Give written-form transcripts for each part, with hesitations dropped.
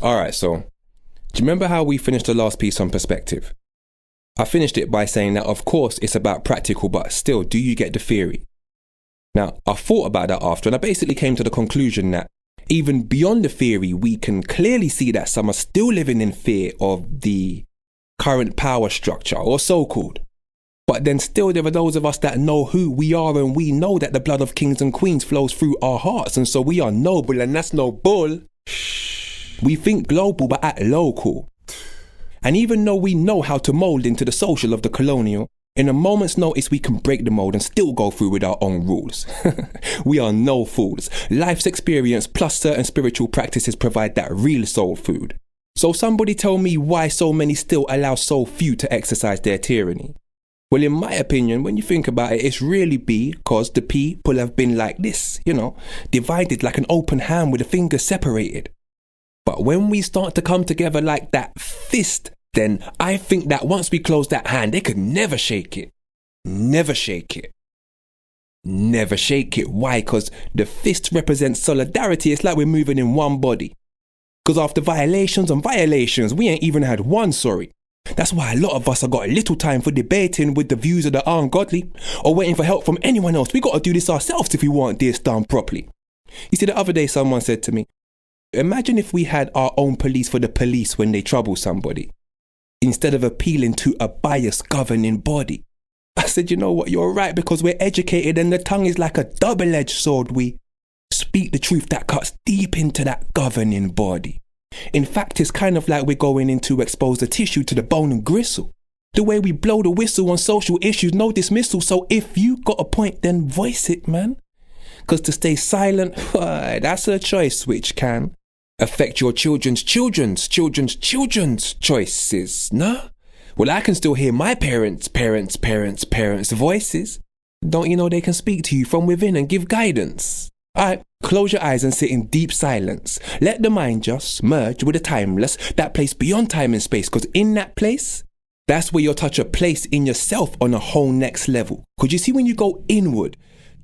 Alright, so do you remember how we finished the last piece on perspective? I finished it by saying that of course it's about practical, but still, do you get the theory? Now, I thought about that after, and I basically came to the conclusion that even beyond the theory, we can clearly see that some are still living in fear of the current power structure, or so-called. But then still there are those of us that know who we are, and we know that the blood of kings and queens flows through our hearts, and so we are noble, and that's no bull. We think global but act local. And even though we know how to mould into the social of the colonial, in a moment's notice we can break the mould and still go through with our own rules. We are no fools. Life's experience plus certain spiritual practices provide that real soul food. So somebody tell me why so many still allow so few to exercise their tyranny. Well, in my opinion, when you think about it, it's really because the people have been like this, divided like an open hand with the fingers separated. But when we start to come together like that fist, then I think that once we close that hand, they could never shake it. Never shake it. Never shake it. Why? Because the fist represents solidarity. It's like we're moving in one body. Because after violations and violations, we ain't even had one sorry. That's why a lot of us have got a little time for debating with the views of the ungodly or waiting for help from anyone else. We got to do this ourselves if we want this done properly. You see, the other day someone said to me, imagine if we had our own police for the police when they trouble somebody, instead of appealing to a biased governing body. I said, you know what, you're right, because we're educated and the tongue is like a double-edged sword. We speak the truth that cuts deep into that governing body. In fact, it's kind of like we're going in to expose the tissue to the bone and gristle. The way we blow the whistle on social issues, no dismissal. So if you got a point, then voice it, man. Because to stay silent, that's a choice which can affect your children's choices, no? Well, I can still hear my parents' voices. Don't you know they can speak to you from within and give guidance? Alright, close your eyes and sit in deep silence. Let the mind just merge with the timeless, that place beyond time and space, because in that place, that's where you'll touch a place in yourself on a whole next level. Because you see, when you go inward,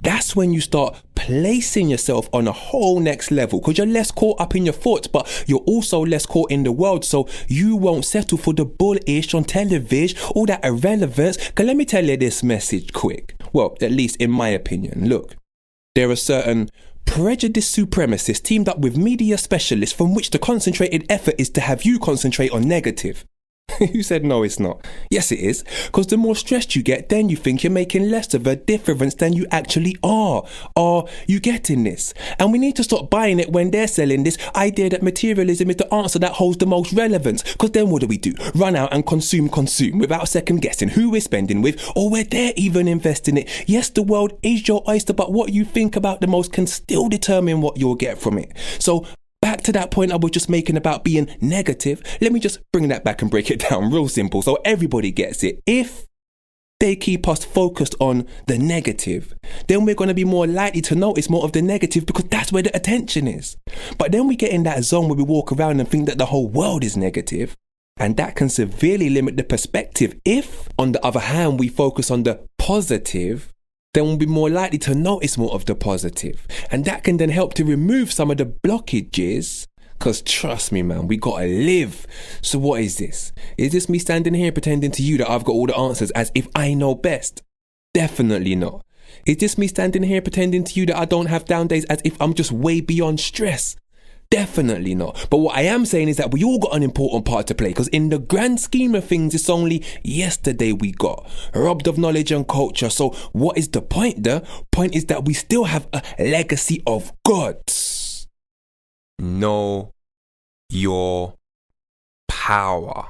that's when you start placing yourself on a whole next level, because you're less caught up in your thoughts, but you're also less caught in the world, so you won't settle for the bullish on television, all that irrelevance. Because let me tell you this message quick. Well, at least in my opinion. Look, there are certain prejudiced supremacists teamed up with media specialists from which the concentrated effort is to have you concentrate on negative. Who said no, it's not? Yes, it is. Because the more stressed you get, then you think you're making less of a difference than you actually are. Are you getting this? And we need to stop buying it when they're selling this idea that materialism is the answer that holds the most relevance. Because then what do? Run out and consume without second guessing who we're spending with or where they're even investing it. Yes, the world is your oyster, but what you think about the most can still determine what you'll get from it. So back to that point I was just making about being negative. Let me just bring that back and break it down real simple so everybody gets it. If they keep us focused on the negative, then we're going to be more likely to notice more of the negative because that's where the attention is. But then we get in that zone where we walk around and think that the whole world is negative, and that can severely limit the perspective. If, on the other hand, we focus on the positive, then we'll be more likely to notice more of the positive. And that can then help to remove some of the blockages. Because trust me, man, we gotta live. So what is this? Is this me standing here pretending to you that I've got all the answers as if I know best? Definitely not. Is this me standing here pretending to you that I don't have down days as if I'm just way beyond stress? Definitely not. But what I am saying is that we all got an important part to play, because in the grand scheme of things, it's only yesterday we got robbed of knowledge and culture. So what is the point? The point is that we still have a legacy of gods. Know your power.